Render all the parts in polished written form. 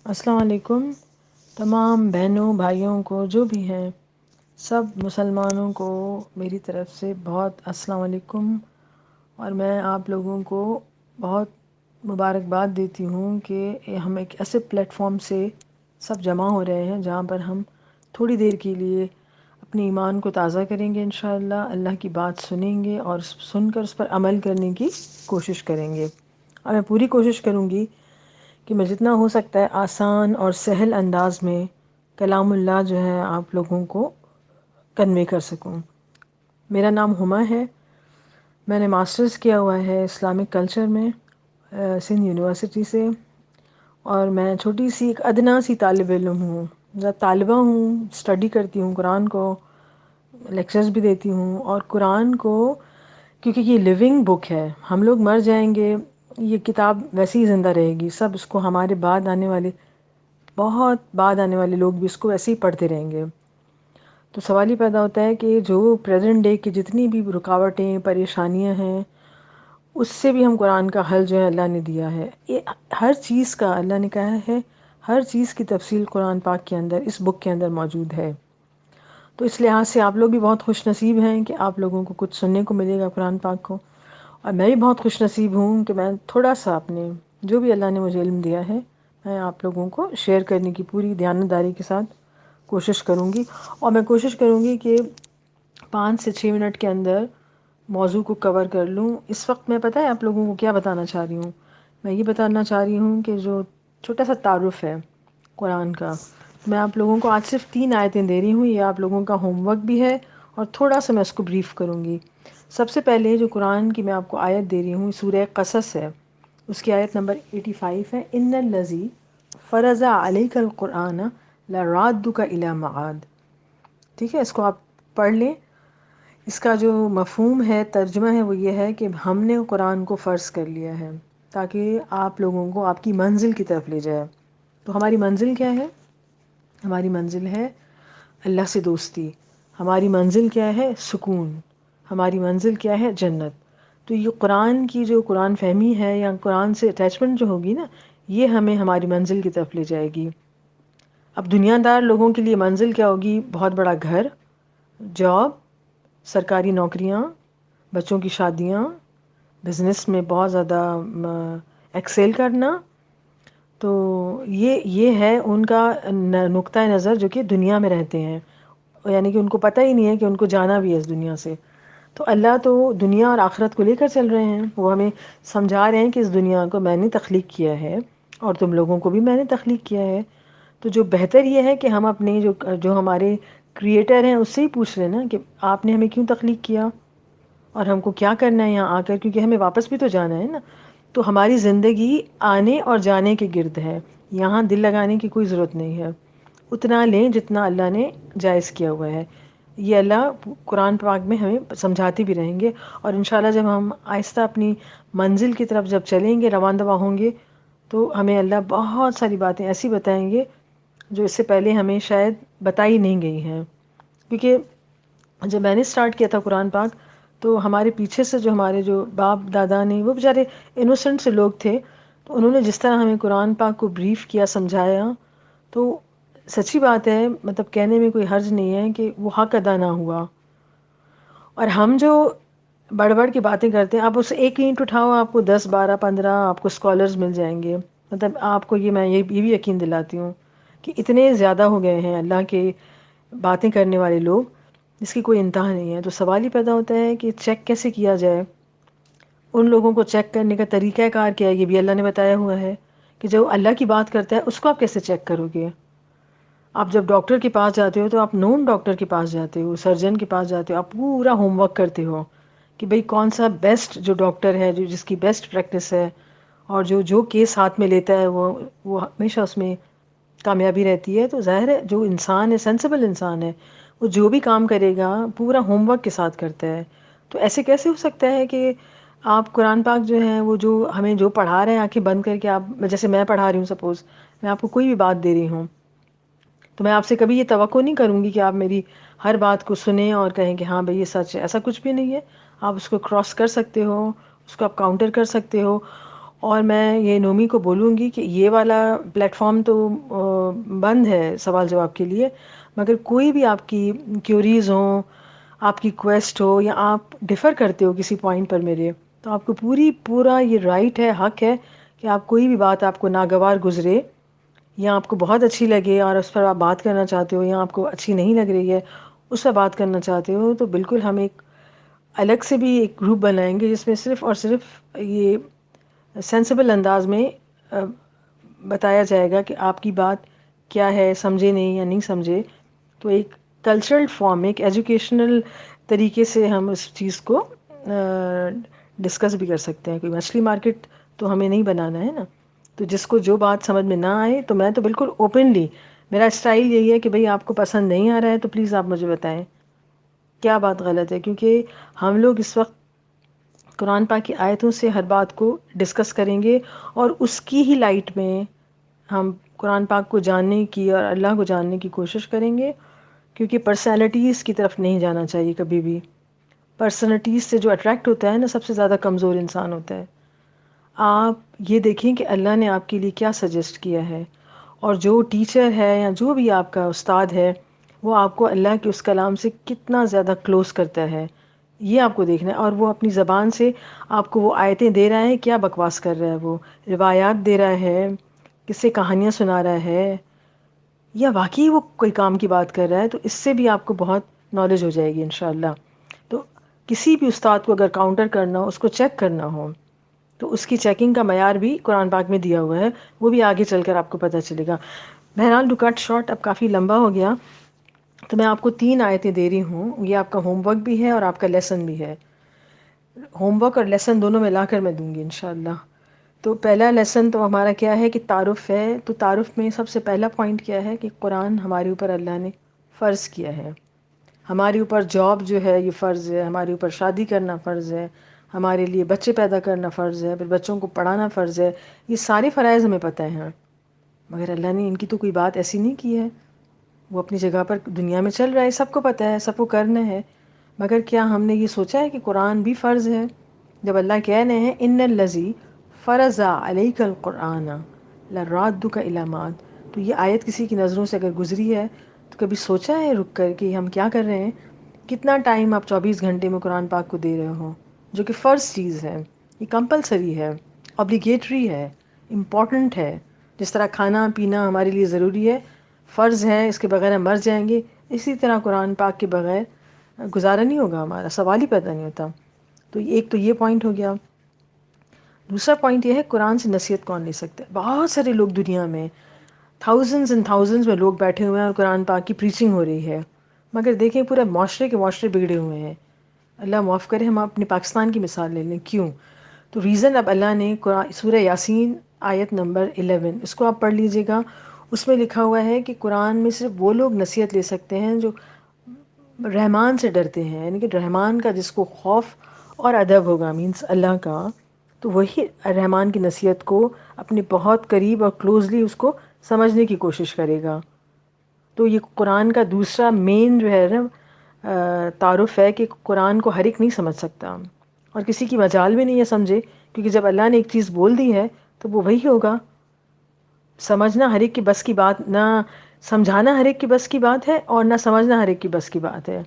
السلام علیکم تمام بہنوں بھائیوں کو جو بھی ہیں، سب مسلمانوں کو میری طرف سے بہت السلام علیکم۔ اور میں آپ لوگوں کو بہت مبارکباد دیتی ہوں کہ ہم ایک ایسے پلیٹ فارم سے سب جمع ہو رہے ہیں جہاں پر ہم تھوڑی دیر کے لیے اپنے ایمان کو تازہ کریں گے، انشاءاللہ اللہ کی بات سنیں گے اور سن کر اس پر عمل کرنے کی کوشش کریں گے۔ اور میں پوری کوشش کروں گی کہ میں جتنا ہو سکتا ہے آسان اور سہل انداز میں کلام اللہ جو ہے آپ لوگوں کو کنوے کر سکوں۔ میرا نام ہما ہے، میں نے ماسٹرز کیا ہوا ہے اسلامک کلچر میں سندھ یونیورسٹی سے، اور میں چھوٹی سی ایک ادنا سی طالب علم ہوں، طالبہ ہوں، اسٹڈی کرتی ہوں قرآن کو، لیکچرز بھی دیتی ہوں۔ اور قرآن کو کیونکہ یہ لیونگ بک ہے، ہم لوگ مر جائیں گے، یہ کتاب ویسے ہی زندہ رہے گی، سب اس کو ہمارے بعد آنے والے بہت بعد آنے والے لوگ بھی اس کو ایسے ہی پڑھتے رہیں گے۔ تو سوال یہ پیدا ہوتا ہے کہ جو پریزنٹ ڈے کی جتنی بھی رکاوٹیں پریشانیاں ہیں، اس سے بھی ہم قرآن کا حل جو ہے اللہ نے دیا ہے۔ یہ ہر چیز کا اللہ نے کہا ہے، ہر چیز کی تفصیل قرآن پاک کے اندر اس بک کے اندر موجود ہے۔ تو اس لحاظ سے آپ لوگ بھی بہت خوش نصیب ہیں کہ آپ لوگوں کو کچھ سننے کو ملے گا قرآن پاک کو، اور میں بھی بہت خوش نصیب ہوں کہ میں تھوڑا سا اپنے جو بھی اللہ نے مجھے علم دیا ہے میں آپ لوگوں کو شیئر کرنے کی پوری دیانتداری کے ساتھ کوشش کروں گی۔ اور میں کوشش کروں گی کہ 5 سے 6 منٹ کے اندر موضوع کو کور کر لوں۔ اس وقت میں پتہ ہے آپ لوگوں کو کیا بتانا چاہ رہی ہوں؟ میں یہ بتانا چاہ رہی ہوں کہ جو چھوٹا سا تعارف ہے قرآن کا، میں آپ لوگوں کو آج صرف 3 آیتیں دے رہی ہوں، یہ آپ لوگوں کا ہوم ورک بھی ہے، اور تھوڑا سا میں اس کو بریف کروں گی۔ سب سے پہلے جو قرآن کی میں آپ کو آیت دے رہی ہوں سورہ قصص ہے، اس کی آیت نمبر 85 ہے، ان الذی فرض علیک القرآن لرادک الی معاد۔ ٹھیک ہے، اس کو آپ پڑھ لیں۔ اس کا جو مفہوم ہے، ترجمہ ہے، وہ یہ ہے کہ ہم نے قرآن کو فرض کر لیا ہے تاکہ آپ لوگوں کو آپ کی منزل کی طرف لے جائے۔ تو ہماری منزل کیا ہے؟ ہماری منزل ہے اللہ سے دوستی، ہماری منزل کیا ہے؟ سکون، ہماری منزل کیا ہے؟ جنت۔ تو یہ قرآن کی جو قرآن فہمی ہے یا قرآن سے اٹیچمنٹ جو ہوگی نا، یہ ہمیں ہماری منزل کی طرف لے جائے گی۔ اب دنیا دار لوگوں کے لیے منزل کیا ہوگی؟ بہت بڑا گھر، جاب، سرکاری نوکریاں، بچوں کی شادیاں، بزنس میں بہت زیادہ ایکسیل کرنا۔ تو یہ ہے ان کا نقطہ نظر جو کہ دنیا میں رہتے ہیں، یعنی کہ ان کو پتہ ہی نہیں ہے کہ ان کو جانا بھی ہے اس دنیا سے۔ تو اللہ تو دنیا اور آخرت کو لے کر چل رہے ہیں، وہ ہمیں سمجھا رہے ہیں کہ اس دنیا کو میں نے تخلیق کیا ہے اور تم لوگوں کو بھی میں نے تخلیق کیا ہے۔ تو جو بہتر یہ ہے کہ ہم اپنے جو ہمارے کریٹر ہیں اس سے ہی پوچھ رہے ہیں نا کہ آپ نے ہمیں کیوں تخلیق کیا اور ہم کو کیا کرنا ہے یہاں آ کر، کیونکہ ہمیں واپس بھی تو جانا ہے نا۔ تو ہماری زندگی آنے اور جانے کے گرد ہے، یہاں دل لگانے کی کوئی ضرورت نہیں ہے۔ اتنا لیں جتنا اللہ نے جائز کیا ہوا ہے، یہ اللہ قرآن پاک میں ہمیں سمجھاتے بھی رہیں گے۔ اور انشاءاللہ جب ہم آہستہ اپنی منزل کی طرف جب چلیں گے، رواں دواں ہوں گے، تو ہمیں اللہ بہت ساری باتیں ایسی بتائیں گے جو اس سے پہلے ہمیں شاید بتائی نہیں گئی ہیں۔ کیونکہ جب میں نے سٹارٹ کیا تھا قرآن پاک، تو ہمارے پیچھے سے جو ہمارے جو باپ دادا نے، وہ بیچارے انوسنٹ سے لوگ تھے، تو انہوں نے جس طرح ہمیں قرآن پاک کو بریف کیا، سمجھایا، تو سچی بات ہے، مطلب کہنے میں کوئی حرج نہیں ہے کہ وہ حق ادا نہ ہوا۔ اور ہم جو بڑھ بڑھ کی باتیں کرتے ہیں، آپ اسے ایک اینٹ اٹھاؤ، آپ کو 10 12 15 آپ کو اسکالرز مل جائیں گے۔ مطلب آپ کو میں یہ بھی یقین دلاتی ہوں کہ اتنے زیادہ ہو گئے ہیں اللہ کے باتیں کرنے والے لوگ، جس کی کوئی انتہا نہیں ہے۔ تو سوال ہی پیدا ہوتا ہے کہ چیک کیسے کیا جائے؟ ان لوگوں کو چیک کرنے کا طریقہ کار کیا ہے، یہ بھی اللہ نے بتایا ہوا ہے کہ جو اللہ کی بات کرتا ہے اس کو آپ کیسے چیک کرو گے؟ آپ جب ڈاکٹر کے پاس جاتے ہو تو آپ نون ڈاکٹر کے پاس جاتے ہو، سرجن کے پاس جاتے ہو، آپ پورا ہوم ورک کرتے ہو کہ بھئی کون سا بیسٹ جو ڈاکٹر ہے، جو جس کی بیسٹ پریکٹس ہے، اور جو کیس ہاتھ میں لیتا ہے وہ ہمیشہ اس میں کامیابی رہتی ہے۔ تو ظاہر ہے جو انسان ہے، سینسیبل انسان ہے، وہ جو بھی کام کرے گا پورا ہوم ورک کے ساتھ کرتا ہے۔ تو ایسے کیسے ہو سکتا ہے کہ آپ قرآن پاک جو ہے وہ جو ہمیں جو پڑھا رہے ہیں آنکھیں بند کر کے، آپ جیسے میں پڑھا رہی ہوں، سپوز میں آپ کو کوئی بھی بات دے رہی ہوں، تو میں آپ سے کبھی یہ توقع نہیں کروں گی کہ آپ میری ہر بات کو سنیں اور کہیں کہ ہاں بھئی یہ سچ ہے، ایسا کچھ بھی نہیں ہے۔ آپ اس کو کراس کر سکتے ہو، اس کو آپ کاؤنٹر کر سکتے ہو، اور میں یہ نومی کو بولوں گی کہ یہ والا پلیٹ فارم تو بند ہے سوال جواب کے لیے، مگر کوئی بھی آپ کی کیوریز ہوں، آپ کی کویسٹ ہو، یا آپ ڈیفر کرتے ہو کسی پوائنٹ پر میرے، تو آپ کو پورا یہ رائٹ ہے، حق ہے کہ آپ کوئی بھی بات آپ کو ناگوار گزرے یا آپ کو بہت اچھی لگے اور اس پر آپ بات کرنا چاہتے ہو، یا آپ کو اچھی نہیں لگ رہی ہے اس پر بات کرنا چاہتے ہو، تو بالکل ہم ایک الگ سے بھی ایک گروپ بنائیں گے جس میں صرف اور صرف یہ سینسیبل انداز میں بتایا جائے گا کہ آپ کی بات کیا ہے، سمجھے نہیں یا نہیں سمجھے. تو ایک کلچرل فارم، ایک ایجوکیشنل طریقے سے ہم اس چیز کو ڈسکس بھی کر سکتے ہیں. کوئی مچھلی مارکیٹ تو ہمیں نہیں بنانا ہے نا. تو جس کو جو بات سمجھ میں نہ آئے تو میں تو بالکل اوپنلی، میرا اسٹائل یہی ہے کہ بھئی آپ کو پسند نہیں آ رہا ہے تو پلیز آپ مجھے بتائیں کیا بات غلط ہے، کیونکہ ہم لوگ اس وقت قرآن پاک کی آیتوں سے ہر بات کو ڈسکس کریں گے، اور اس کی ہی لائٹ میں ہم قرآن پاک کو جاننے کی اور اللہ کو جاننے کی کوشش کریں گے. کیونکہ پرسنالٹیز کی طرف نہیں جانا چاہیے کبھی بھی. پرسنالٹیز سے جو اٹریکٹ ہوتا ہے نا، سب سے زیادہ کمزور انسان ہوتا ہے. آپ یہ دیکھیں کہ اللہ نے آپ کے لیے کیا سجیسٹ کیا ہے، اور جو ٹیچر ہے یا جو بھی آپ کا استاد ہے وہ آپ کو اللہ کے اس کلام سے کتنا زیادہ کلوز کرتا ہے، یہ آپ کو دیکھنا ہے. اور وہ اپنی زبان سے آپ کو وہ آیتیں دے رہا ہے، کیا بکواس کر رہا ہے، وہ روایات دے رہا ہے، کس سے کہانیاں سنا رہا ہے، یا واقعی وہ کوئی کام کی بات کر رہا ہے. تو اس سے بھی آپ کو بہت نالج ہو جائے گی انشاءاللہ. تو کسی بھی استاد کو اگر کاؤنٹر کرنا ہو، اس کو چیک کرنا ہو، تو اس کی چیکنگ کا معیار بھی قرآن پاک میں دیا ہوا ہے، وہ بھی آگے چل کر آپ کو پتہ چلے گا. بہرحال ٹو کٹ شارٹ، اب کافی لمبا ہو گیا، تو میں آپ کو 3 آیتیں دے رہی ہوں. یہ آپ کا ہوم ورک بھی ہے اور آپ کا لیسن بھی ہے. ہوم ورک اور لیسن دونوں ملا کر میں دوں گی انشاءاللہ. تو پہلا لیسن تو ہمارا کیا ہے کہ تعارف ہے. تو تعارف میں سب سے پہلا پوائنٹ کیا ہے کہ قرآن ہمارے اوپر اللہ نے فرض کیا ہے. ہمارے اوپر جاب جو ہے یہ فرض ہے، ہمارے اوپر شادی کرنا فرض ہے، ہمارے لیے بچے پیدا کرنا فرض ہے، پھر بچوں کو پڑھانا فرض ہے. یہ سارے فرائض ہمیں پتہ ہیں، مگر اللہ نے ان کی تو کوئی بات ایسی نہیں کی ہے. وہ اپنی جگہ پر دنیا میں چل رہا ہے، سب کو پتہ ہے، سب کو کرنا ہے. مگر کیا ہم نے یہ سوچا ہے کہ قرآن بھی فرض ہے؟ جب اللہ کہہ رہے ہیں ان الذی فرض علیک القرآن لرادک الی معاد، تو یہ آیت کسی کی نظروں سے اگر گزری ہے تو کبھی سوچا ہے رک کر کہ ہم کیا کر رہے ہیں؟ کتنا ٹائم آپ 24 گھنٹے میں قرآن پاک کو دے رہے ہو، جو کہ فرض چیز ہے، یہ کمپلسری ہے، obligatory ہے، امپورٹنٹ ہے. جس طرح کھانا پینا ہمارے لیے ضروری ہے، فرض ہے، اس کے بغیر ہم مر جائیں گے، اسی طرح قرآن پاک کے بغیر گزارا نہیں ہوگا، ہمارا سوال ہی پیدا نہیں ہوتا. تو ایک تو یہ پوائنٹ ہو گیا. دوسرا پوائنٹ یہ ہے قرآن سے نصیحت کون لے سکتا ہے؟ بہت سارے لوگ دنیا میں تھاؤزنڈز اینڈ تھاؤزنڈز میں لوگ بیٹھے ہوئے ہیں اور قرآن پاک کی پریچنگ ہو رہی ہے، مگر دیکھیں پورے معاشرے بگڑے ہوئے ہیں. اللہ معاف کرے، ہم اپنے پاکستان کی مثال لے لیں. کیوں؟ تو ریزن، اب اللہ نے قرآن سورہ یاسین آیت نمبر 11 اس کو آپ پڑھ لیجئے گا. اس میں لکھا ہوا ہے کہ قرآن میں صرف وہ لوگ نصیحت لے سکتے ہیں جو رحمان سے ڈرتے ہیں، یعنی کہ رحمان کا جس کو خوف اور ادب ہوگا، مینس اللہ کا، تو وہی رحمان کی نصیحت کو اپنے بہت قریب اور کلوزلی اس کو سمجھنے کی کوشش کرے گا. تو یہ قرآن کا دوسرا مین جو ہے نا تعارف ہے کہ قرآن کو ہر ایک نہیں سمجھ سکتا، اور کسی کی مجال بھی نہیں ہے سمجھے، کیونکہ جب اللہ نے ایک چیز بول دی ہے تو وہ وہی ہوگا. سمجھنا ہر ایک کی بس کی بات نہ، سمجھانا ہر ایک کی بس کی بات ہے، اور نہ سمجھنا ہر ایک کی بس کی بات ہے.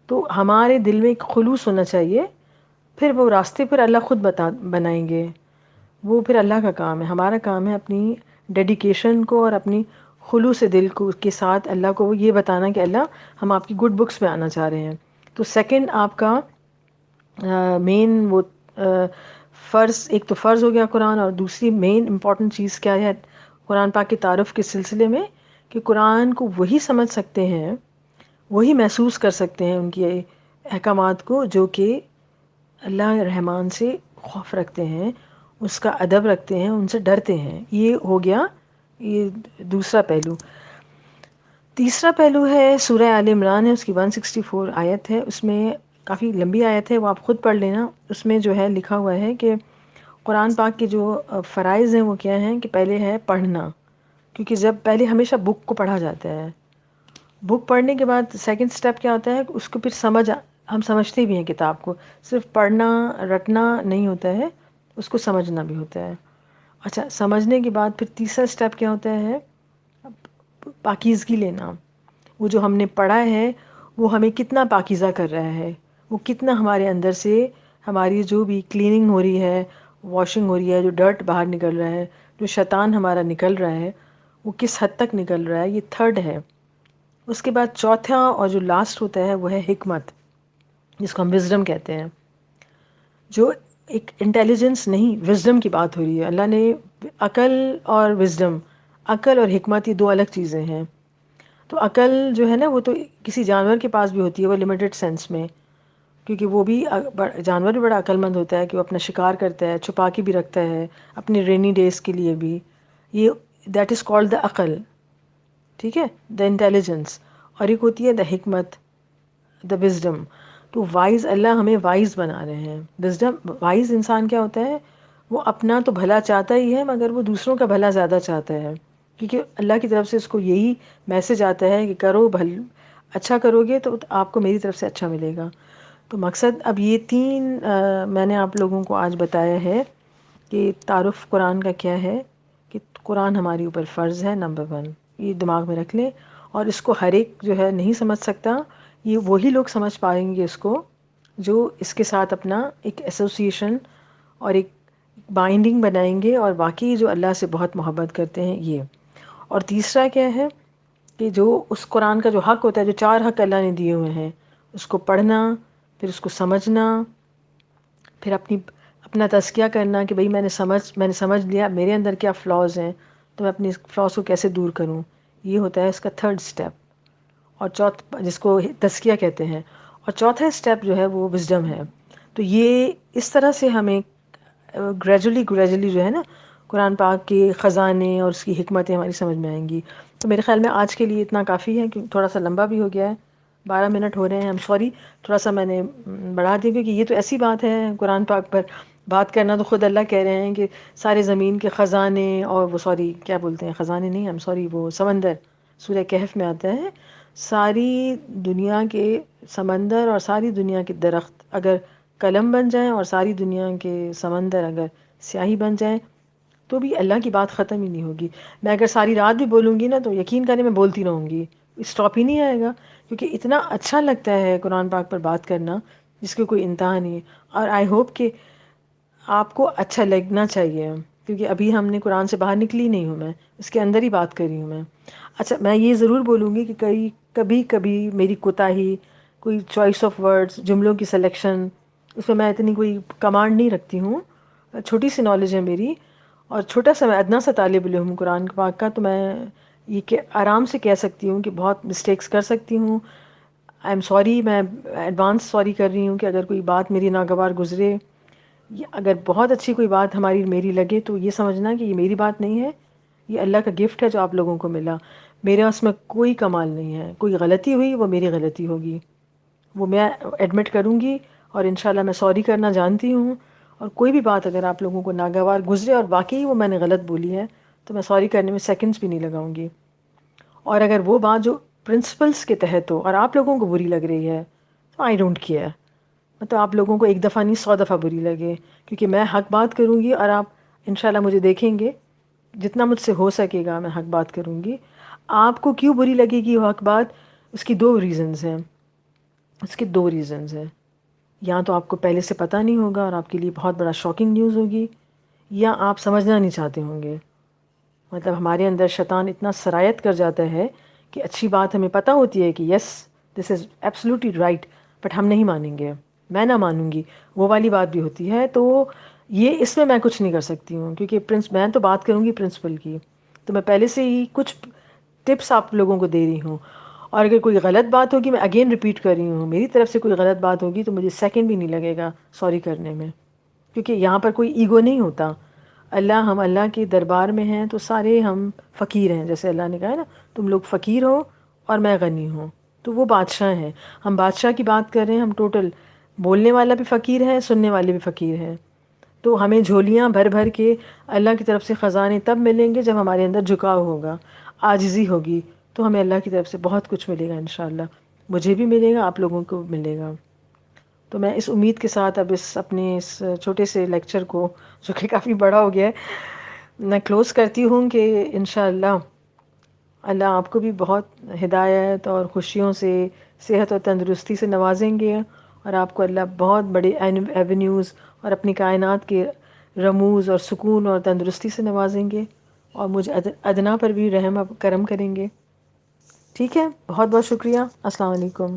تو ہمارے دل میں ایک خلوص ہونا چاہیے، پھر وہ راستے پر اللہ خود بنائیں گے. وہ پھر اللہ کا کام ہے. ہمارا کام ہے اپنی ڈیڈیکیشن کو اور اپنی خلوص دل کو کے ساتھ اللہ کو یہ بتانا کہ اللہ ہم آپ کی گڈ بکس میں آنا چاہ رہے ہیں. تو سیکنڈ آپ کا مین وہ فرض، ایک تو فرض ہو گیا قرآن، اور دوسری مین امپورٹنٹ چیز کیا ہے قرآن پاک کی تعارف کے سلسلے میں، کہ قرآن کو وہی سمجھ سکتے ہیں، وہی محسوس کر سکتے ہیں ان کے احکامات کو، جو کہ اللہ رحمان سے خوف رکھتے ہیں، اس کا ادب رکھتے ہیں، ان سے ڈرتے ہیں. یہ ہو گیا یہ دوسرا پہلو. تیسرا پہلو ہے سورہ آل عمران ہے، اس کی 164 آیت ہے. اس میں کافی لمبی آیت ہے، وہ آپ خود پڑھ لینا. اس میں جو ہے لکھا ہوا ہے کہ قرآن پاک کے جو فرائض ہیں وہ کیا ہیں کہ پہلے ہے پڑھنا، کیونکہ جب پہلے ہمیشہ بک کو پڑھا جاتا ہے. بک پڑھنے کے بعد سیکنڈ سٹیپ کیا ہوتا ہے اس کو پھر ہم سمجھتے بھی ہیں کتاب کو. صرف پڑھنا رٹنا نہیں ہوتا ہے، اس کو سمجھنا بھی ہوتا ہے. اچھا، سمجھنے کے بعد پھر تیسرا اسٹیپ کیا ہوتا ہے؟ پاکیزگی لینا. وہ جو ہم نے پڑھا ہے وہ ہمیں کتنا پاکیزہ کر رہا ہے، وہ کتنا ہمارے اندر سے ہماری جو بھی کلیننگ ہو رہی ہے، واشنگ ہو رہی ہے، جو ڈرٹ باہر نکل رہا ہے، جو شیطان ہمارا نکل رہا ہے، وہ کس حد تک نکل رہا ہے. یہ تھرڈ ہے. اس کے بعد چوتھا اور جو لاسٹ ہوتا ہے وہ ہے حکمت، جس کو ہم وزڈم کہتے ہیں. جو ایک انٹیلیجنس نہیں، وزڈم کی بات ہو رہی ہے. اللہ نے عقل اور وزڈم، عقل اور حکمت، یہ دو الگ چیزیں ہیں. تو عقل جو ہے نا وہ تو کسی جانور کے پاس بھی ہوتی ہے، وہ لمیٹڈ سینس میں، کیونکہ وہ بھی جانور بھی بڑا عقل مند ہوتا ہے کہ وہ اپنا شکار کرتا ہے، چھپا کے بھی رکھتا ہے اپنے رینی ڈیز کے لیے بھی. یہ دیٹ از کالڈ دا عقل. ٹھیک ہے، دا انٹیلیجنس. اور ایک ہوتی ہے دا حکمت، دا وزڈم. تو وائز، اللہ ہمیں وائز بنا رہے ہیں. وزڈم، وائز انسان کیا ہوتا ہے؟ وہ اپنا تو بھلا چاہتا ہی ہے مگر وہ دوسروں کا بھلا زیادہ چاہتا ہے، کیونکہ اللہ کی طرف سے اس کو یہی میسج آتا ہے کہ کرو اچھا کرو گے تو آپ کو میری طرف سے اچھا ملے گا. تو مقصد اب یہ تین میں نے آپ لوگوں کو آج بتایا ہے کہ تعارف قرآن کا کیا ہے، کہ قرآن ہماری اوپر فرض ہے. نمبر 1 یہ دماغ میں رکھ لیں. اور اس کو ہر ایک جو ہے نہیں سمجھ سکتا. یہ وہی لوگ سمجھ پائیں گے اس کو جو اس کے ساتھ اپنا ایک ایسوسیشن اور ایک بائنڈنگ بنائیں گے، اور واقعی جو اللہ سے بہت محبت کرتے ہیں یہ. اور تیسرا کیا ہے کہ جو اس قرآن کا جو حق ہوتا ہے، جو 4 حق اللہ نے دیے ہوئے ہیں، اس کو پڑھنا، پھر اس کو سمجھنا، پھر اپنا تزکیہ کرنا کہ بھئی میں نے سمجھ لیا میرے اندر کیا فلاز ہیں، تو میں اپنی فلاز کو کیسے دور کروں. یہ ہوتا ہے اس کا تھرڈ اسٹیپ. اور جس کو تزکیہ کہتے ہیں. اور چوتھا اسٹیپ جو ہے وہ وزڈم ہے. تو یہ اس طرح سے ہمیں گریجولی جو ہے نا قرآن پاک کے خزانے اور اس کی حکمتیں ہماری سمجھ میں آئیں گی. تو میرے خیال میں آج کے لیے اتنا کافی ہے، کہ تھوڑا سا لمبا بھی ہو گیا ہے، 12 منٹ ہو رہے ہیں. سوری، تھوڑا سا میں نے بڑھا دیا، کیونکہ یہ تو ایسی بات ہے قرآن پاک پر بات کرنا. تو خود اللہ کہہ رہے ہیں کہ سارے زمین کے خزانے، اور وہ سوری کیا بولتے ہیں، خزانے نہیں، وہ سمندر، سورہ کہف میں آتا ہے، ساری دنیا کے سمندر اور ساری دنیا کے درخت اگر قلم بن جائیں اور ساری دنیا کے سمندر اگر سیاہی بن جائیں تو بھی اللہ کی بات ختم ہی نہیں ہوگی. میں اگر ساری رات بھی بولوں گی نا تو یقین کرنے میں بولتی رہوں گی، اسٹاپ ہی نہیں آئے گا، کیونکہ اتنا اچھا لگتا ہے قرآن پاک پر بات کرنا جس کے کوئی انتہا نہیں ہے. اور آئی ہوپ کہ آپ کو اچھا لگنا چاہیے، کیونکہ ابھی ہم نے قرآن سے باہر نکلی نہیں ہوں، میں اس کے اندر ہی بات کر رہی ہوں میں. اچھا، میں یہ ضرور بولوں گی کہ کبھی میری کوتاہی، کوئی چوائس آف ورڈز، جملوں کی سلیکشن، اس میں اتنی کوئی کمانڈ نہیں رکھتی ہوں. چھوٹی سی نالج ہے میری، اور چھوٹا سا میں ادنا سا طالب علم ہوں قرآن پاک کا. تو میں یہ کہ آرام سے کہہ سکتی ہوں کہ بہت مسٹیکس کر سکتی ہوں. آئی ایم سوری، میں ایڈوانس سوری کر رہی ہوں کہ اگر کوئی بات میری ناگوار گزرے، یا اگر بہت اچھی کوئی بات میری لگے تو یہ سمجھنا کہ یہ میری بات نہیں ہے، یہ اللہ کا گفٹ ہے جو آپ لوگوں کو ملا. میرا اس میں کوئی کمال نہیں ہے. کوئی غلطی ہوئی وہ میری غلطی ہوگی، وہ میں ایڈمٹ کروں گی، اور انشاءاللہ میں سوری کرنا جانتی ہوں. اور کوئی بھی بات اگر آپ لوگوں کو ناگوار گزرے اور واقعی وہ میں نے غلط بولی ہے تو میں سوری کرنے میں سیکنڈز بھی نہیں لگاؤں گی. اور اگر وہ بات جو پرنسپلس کے تحت ہو اور آپ لوگوں کو بری لگ رہی ہے تو آئی ڈونٹ کیئر. مطلب آپ لوگوں کو ایک دفعہ نہیں 100 دفعہ بری لگے، کیونکہ میں حق بات کروں گی، اور آپ انشاءاللہ مجھے دیکھیں گے جتنا مجھ سے ہو سکے گا میں حق بات کروں گی. آپ کو کیوں بری لگے گی وہ حق بات؟ اس کی 2 ریزنز ہیں. یا تو آپ کو پہلے سے پتہ نہیں ہوگا اور آپ کے لیے بہت بڑا شاکنگ نیوز ہوگی، یا آپ سمجھنا نہیں چاہتے ہوں گے. مطلب ہمارے اندر شیطان اتنا سرایت کر جاتا ہے کہ اچھی بات ہمیں پتہ ہوتی ہے کہ یس دس از ایبسلیوٹلی رائٹ، بٹ ہم نہیں مانیں گے، میں نہ مانوں گی، وہ والی بات بھی ہوتی ہے. تو یہ اس میں کچھ نہیں کر سکتی ہوں، کیونکہ میں تو بات کروں گی پرنسپل کی. تو میں پہلے سے ہی کچھ ٹپس آپ لوگوں کو دے رہی ہوں. اور اگر کوئی غلط بات ہوگی، میں اگین ریپیٹ کر رہی ہوں، میری طرف سے کوئی غلط بات ہوگی تو مجھے سیکنڈ بھی نہیں لگے گا سوری کرنے میں، کیونکہ یہاں پر کوئی ایگو نہیں ہوتا. ہم اللہ کے دربار میں ہیں تو سارے ہم فقیر ہیں، جیسے اللہ نے کہا ہے نا تم لوگ فقیر ہو اور میں غنی ہوں. تو وہ بادشاہ ہیں، ہم بادشاہ کی بات کر رہے ہیں. ہم ٹوٹل بولنے والا بھی فقیر ہے، سننے والے بھی فقیر ہیں. تو ہمیں جھولیاں بھر بھر کے اللہ کی طرف سے خزانے تب ملیں گے جب ہمارے اندر جھکاؤ ہوگا، عاجزی ہوگی، تو ہمیں اللہ کی طرف سے بہت کچھ ملے گا انشاءاللہ. مجھے بھی ملے گا، آپ لوگوں کو بھی ملے گا. تو میں اس امید کے ساتھ اب اپنے اس چھوٹے سے لیکچر کو، جو کہ کافی بڑا ہو گیا ہے، میں کلوز کرتی ہوں کہ انشاءاللہ اللہ آپ کو بھی بہت ہدایت اور خوشیوں سے، صحت اور تندرستی سے نوازیں گے، اور آپ کو اللہ بہت بڑے ایونیوز اور اپنی کائنات کے رموز اور سکون اور تندرستی سے نوازیں گے، اور مجھ ادنا پر بھی رحم کرم کریں گے. ٹھیک ہے، بہت بہت شکریہ. السلام علیکم.